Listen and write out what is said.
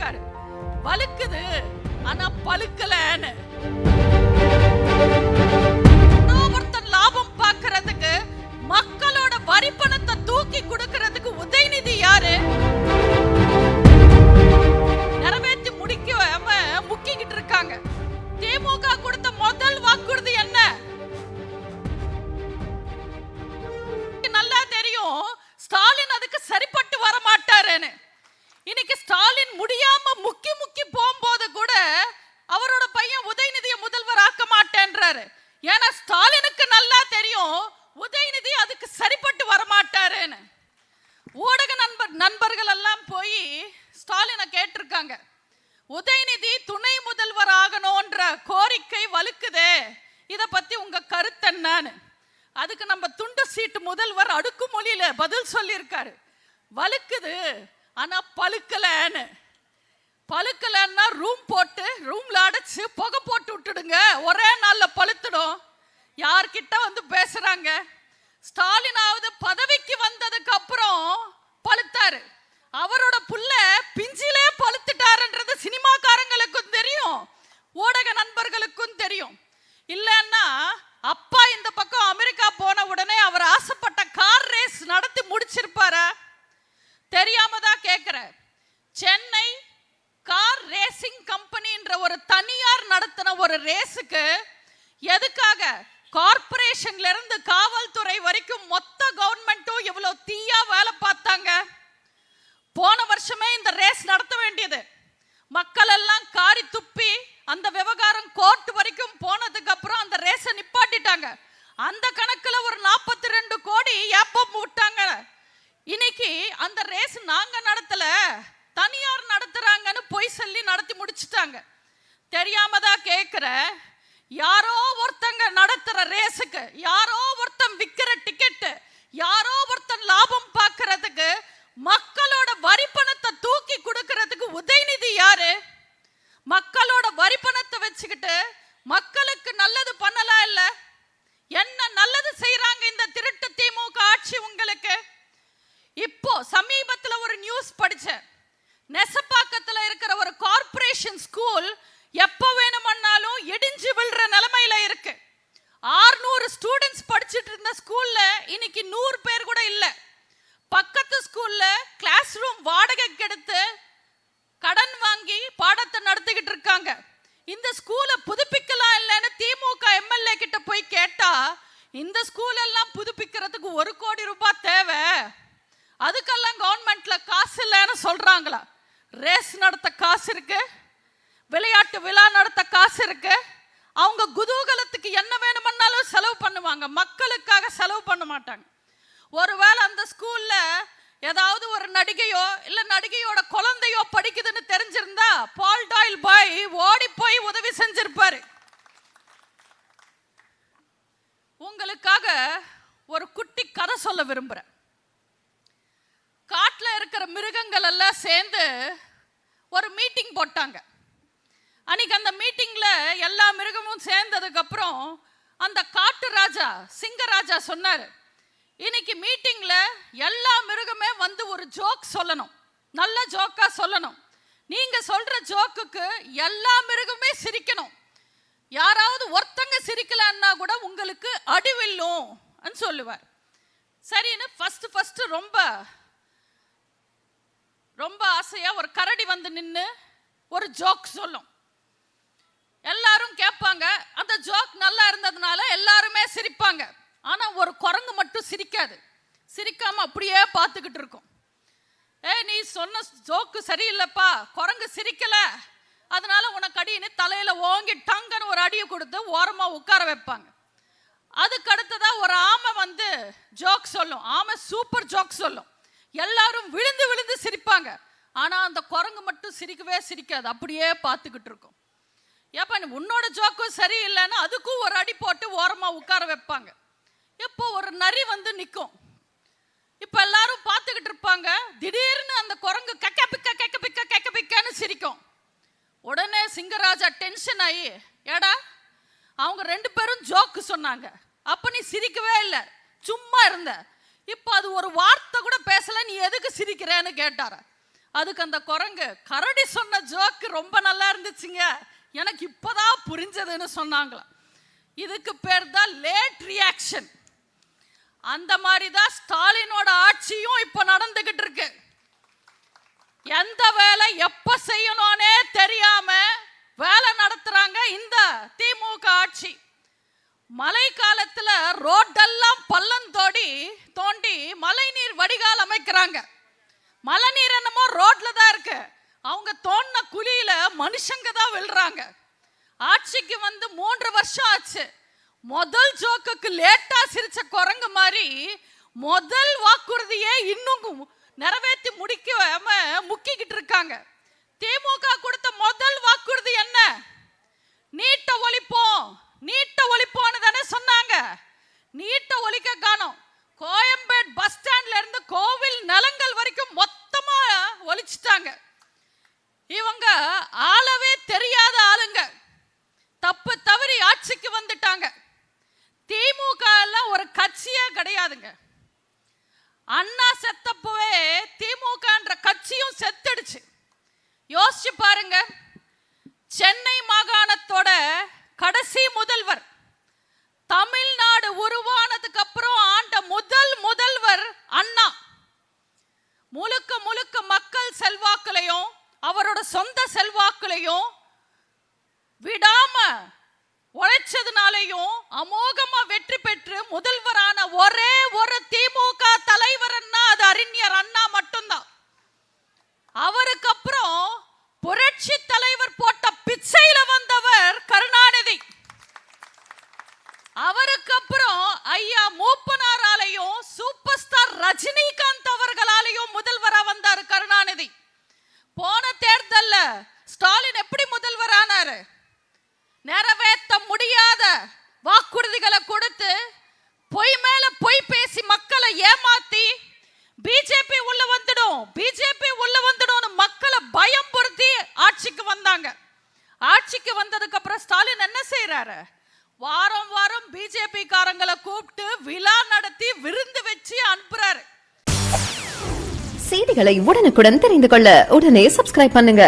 சொல்லியிருக்காரு, வலுக்குது ஆனா பழுக்கலன்னு. ஒருத்தன் லாபம் பார்க்கறதுக்கு, மக்களோட வரி பணத்தை தூக்கி கொடுக்கறதுக்கு உதயநிதி யாரு? நிறைவேற்றி முடிக்காம முக்கிக்கிட்டு இருக்காங்க. திமுக கொடுத்த முதல் வாக்குறுதி என்ன? நல்லா தெரியும், ஸ்டாலின் அதுக்கு சரிப்பட்டு வர மாட்டாருன்னு. இன்னைக்கு ஸ்டாலின் முடியாம முக்கி போகும்போது கூட அவரோட பையன் உதயநிதியை முதல்வர் ஆக்க மாட்டேன்றாரு. ஏன்னா ஸ்டாலினுக்கு நல்லா தெரியும் உதயநிதி அதுக்கு சரிப்பட்டு வரமாட்டாருன்னு. ஊடக நண்பர்கள் எல்லாம் போய் ஸ்டாலினை கேட்டிருக்காங்க, உதயநிதி துணை முதல்வர் ஆகணும்ன்ற கோரிக்கை வலுக்குதே, இத பத்தி உங்க கருத்து என்னன்னு. அதுக்கு நம்ம துண்டு சீட்டு முதல்வர் அடுக்குமொழியில பதில் சொல்லியிருக்காரு, வலுக்குது ஆனா பழுக்கலன்னு. பழுக்கலன்னா ரூம்ல அடைச்சு புகை போட்டு விட்டுடுங்க, ஒரே நாள்ல பழுத்துடும். யார்கிட்ட வந்து பேசுறாங்க? ஸ்டாலினாவது பதவிக்கு வந்ததுக்கு அப்புறம் பழுத்தாரு, அவரோட புள்ள பிஞ்சிலே பழுத்துட்டாருன்றது சினிமாக்காரங்களுக்கும் தெரியும், ஊடக நண்பர்களுக்கும் தெரியும். இல்லைன்னா அப்பா இந்த பக்கம் அமெரிக்கா போன உடனே அவர் ஆசைப்பட்ட கார் ரேஸ் நடத்தி முடிச்சிருப்பாரா? தெரியாம தான் கேட்கிற. சென்னை கார் ரேசிங் கம்பெனின்ற ஒரு தனியார் நடத்தின ஒரு ரேஸுக்கு எதுக்காக கார்பரேஷன்ல இருந்து காவல்துறை வரைக்கும் மொத்த கவர்மெண்ட்டும் இவ்வளவு தீயா வேலை பார்த்தாங்க? போன வருஷமே இந்த ரேஸ் நடத்த வேண்டியது, மக்கள் எல்லாம் காரி துப்பி அந்த விவகாரம் கோர்ட் வரைக்கும் போனதுக்கு அப்புறம் அந்த ரேஸை நிப்பாட்டிட்டாங்க. அந்த கணக்குல ஒரு 42 கோடி ஏப்பம் விட்டாங்க. இன்னைக்கு அந்த ரேஸ் நாங்க நடத்தல, தனியார் நடத்துறாங்கன்னு பொய் சொல்லி நடத்தி முடிச்சுட்டாங்க. தெரியாம தான் கேட்கிற, யாரோ ஒருத்தங்க நடத்துற ரேஸுக்கு, யாரோ ஒருத்தன் விக்கிற டிக்கெட், யாரோ ஒருத்தன் லாபம் பார்க்கறதுக்கு, மக்களோட வரி பணத்தை தூக்கி கொடுக்கறதுக்கு உதயநிதி யாரு? மக்களோட வரி பணத்தை வச்சுக்கிட்டு மக்களுக்கு நல்லது பண்ணலாம் இல்ல? என்ன நல்லது செய்யறாங்க இந்த திருட்டு திமுக ஆட்சி உங்களுக்கு? இப்போ சமீபத்தில் ஒரு நியூஸ் படிச்சேன், நெசப்பாக்கத்துல இருக்கிற ஒரு கார்ப்பரேஷன் ஸ்கூல் எப்ப வேணும்னாலும் இடிஞ்சு விழுற நிலைமையில இருக்கு. 600 ஸ்டூடெண்ட்ஸ் படிச்சுட்டு இருந்த ஸ்கூல்ல இன்னைக்கு 100 பேர் கூட இல்ல. பக்கத்து ஸ்கூல்ல கிளாஸ் ரூம் வாடகைக்கு எடுத்து கடன் வாங்கி பாடத்தை நடத்திக்கிட்டு இருக்காங்க. இந்த ஸ்கூலை புதுப்பிக்கலாம் இல்லைன்னு திமுக எம்எல்ஏ கிட்ட போய் கேட்டா, இந்த ஸ்கூல் எல்லாம் புதுப்பிக்கிறதுக்கு 1 கோடி ரூபாய் தேவை, அதுக்கெல்லாம் கவர்மெண்ட்ல காசு இல்லைன்னு சொல்றாங்களா? ரேஸ் நடத்த காசு இருக்கு, விளையாட்டு விழா நடத்த காசு இருக்கு, அவங்க குதூகலத்துக்கு என்ன வேணும்னாலும் செலவு பண்ணுவாங்க, மக்களுக்காக செலவு பண்ண மாட்டாங்க. ஒருவேளை அந்த ஸ்கூல்ல ஏதாவது ஒரு நடிகையோ இல்ல நடிகையோட குழந்தையோ படிக்குதுன்னு தெரிஞ்சிருந்தா பால் டாயில் பாய் ஓடி போய் உதவி செஞ்சிருப்பாரு. உங்களுக்காக ஒரு குட்டி கதை சொல்ல விரும்புறேன். காட்டுல இருக்கிற மிருகங்கள் எல்லாம் சேர்ந்து ஒரு மீட்டிங் போட்டாங்க. அன்னைக்கு அந்த மீட்டிங்ல எல்லா மிருகமும் சேர்ந்ததுக்கு அப்புறம் அந்த காட்டு ராஜா சிங்கராஜா சொன்னாரு, இன்னைக்கு மீட்டிங்ல எல்லா மிருகமே வந்து ஒரு ஜோக் சொல்லணும், நல்ல ஜோக்கா சொல்லணும். நீங்க சொல்ற ஜோக்குக்கு எல்லா மிருகமே சிரிக்கணும், யாராவது ஒருத்தங்க சிரிக்கலன்னா கூட உங்களுக்கு அடிவில்லும் சொல்லுவார். சரின்னு ஃபர்ஸ்ட் ரொம்ப ஆசையா ஒரு கரடி வந்து நின்று ஒரு ஜோக் சொல்லும். எல்லாரும் கேட்பாங்க, அந்த ஜோக் நல்லா இருந்ததுனால எல்லாருமே சிரிப்பாங்க. ஆனா ஒரு குரங்கு மட்டும் சிரிக்காது, சிரிக்காம அப்படியே பார்த்துக்கிட்டு இருக்கும். நீ சொன்ன ஜோக்கு சரியில்லைப்பா, குரங்கு சிரிக்கல, அதனால உனக்கு அடின்னு தலையில ஓங்கி டங்கன்னு ஒரு அடியை கொடுத்து ஓரமா உட்கார வைப்பாங்க. அதுக்கு அடுத்ததா ஒரு ஆமை வந்து ஜோக் சொல்லும், ஆமை சூப்பர் ஜோக் சொல்லும், எல்லாரும் விழுந்து விழுந்து சிரிப்பாங்க. ஆனா அந்த குரங்கு மட்டும் சிரிக்கவே சிரிக்காது, அப்படியே பார்த்துக்கிட்டு இருக்கும். ஏப்பா உன்னோட ஜோக்கும் சரியில்லைன்னு அதுக்கும் ஒரு அடி போட்டு ஓரமா உட்கார வைப்பாங்க. இப்போ ஒரு நரி வந்து நிற்கும், இப்ப எல்லாரும் பார்த்துக்கிட்டு இருப்பாங்க. திடீர்னு அந்த குரங்கு கக்க பிக்கன்னு சிரிக்கும். உடனே சிங்கராஜா டென்ஷன் ஆகி, ஏடா அவங்க 2 பேரும் ஜோக்கு சொன்னாங்க, அப்ப நீ சிரிக்கவே இல்லை, சும்மா இருந்த, இப்ப அது ஒரு வார்த்தை கூட பேசல, நீ எதுக்கு சிரிக்கிறேன்னு கேட்டார. அதுக்கு அந்த குரங்கு கரடி சொன்ன ஜோக்கு ரொம்ப நல்லா இருந்துச்சுங்க, எனக்கு இப்பதான் புரிஞ்சதுன்னு சொன்னாங்களாம். இதுக்கு பேர் தான் லேட் ரியாக்ஷன். அந்த மாதிரி தான் ஸ்டாலினோட ஆட்சியும் இப்ப நடந்துகிட்டு இருக்கு. எந்த வேலை எப்ப செய்யணும்னே தெரியாம வேலை நடத்துறாங்க இந்த திமுக ஆட்சி. மழை காலத்துல ரோட்டெல்லாம் பள்ளம் தோண்டி மழை நீர் வடிகால் அமைக்கிறாங்க. மழை நீர் என்னமோ ரோட்ல தான் இருக்கு, அவங்க தோண்டின குழியில மனுஷங்க தான் விழுறாங்க. ஆட்சிக்கு வந்து 3 வருஷம் ஆச்சு. முதல் ஜோக்குக்கு லேட்டா சிரிச்ச குரங்கு மாதிரி முதல் வாக்குறுதியே இன்னும் நிறைவேற்றி முடிக்காம முக்கிக்கிட்டு இருக்காங்க. திமுக கொடுத்த முதல் வாக்குறுதி என்ன? நீட்ட ஒழிப்போம்னு தானே சொன்னாங்க. நீட்ட ஒழிக்க காணோம். கோயம்பேடு பஸ் ஸ்டாண்ட்ல இருந்து கோவில் நிலங்கள் வரைக்கும் மொத்தமா ஒழிச்சிட்டாங்க. இவங்க ஆளவே தெரியாத ஆளுங்க, தப்பு தவறி ஆட்சிக்கு வந்துட்டாங்க. திமுக எல்லாம் ஒரு கட்சியே கிடையாதுங்க. அண்ணா செத்தப்பவே திமுகன்ற கட்சியும் செத்துடுச்சு. யோசிச்சு பாருங்க, சென்னை மாகாணத்தோட கடைசி முதல்வர், தமிழ்நாடு உருவானதுக்கு அப்புறம் ஆண்ட முதல்வர் அண்ணா. முழுக்க மக்கள் செல்வாக்குலையும் அவரோட சொந்த செல்வாக்குலையும் விடாம உழைச்சதுனாலையும் அமோகமா வெற்றி பெற்று முதல்வரான ஒரே ஒரு திமுக தலைவர்னா அது அறிஞர் அண்ணா மட்டும்தான். அவருக்கு அப்புறம் புரட்சி தலைவர் போட்ட பிச்சையில வந்தவர் கருணாநிதி. அவருக்கு அப்புறம் ஐயா மூப்பனாராலையும் சூப்பர் ஸ்டார் ரஜினிகாந்த் அவர்களாலையும் முதல்வரா வந்தார் கருணாநிதி. போன தேர்தல்ல ஸ்டாலின் எப்படி முதல்வர் ஆனாரு? நிறைவேற்ற முடியாத வாக்குறுதிகளை கொடுத்து பொய் மேல பொய் பேசி மக்களை ஏமாத்தி பிஜேபி உள்ள வந்துடும் மக்களை பயம் பொருத்தி ஆட்சிக்கு வந்தாங்க. ஆட்சிக்கு வந்ததுக்கு அப்புறம் ஸ்டாலின் என்ன செய்யறாரு? வாரம் பிஜேபி காரங்களை கூப்பிட்டு விழா நடத்தி விருந்து வச்சு அனுப்புறாரு. செய்திகளை உடனுக்குடன் தெரிந்து கொள்ள உடனே சப்ஸ்கிரைப் பண்ணுங்க.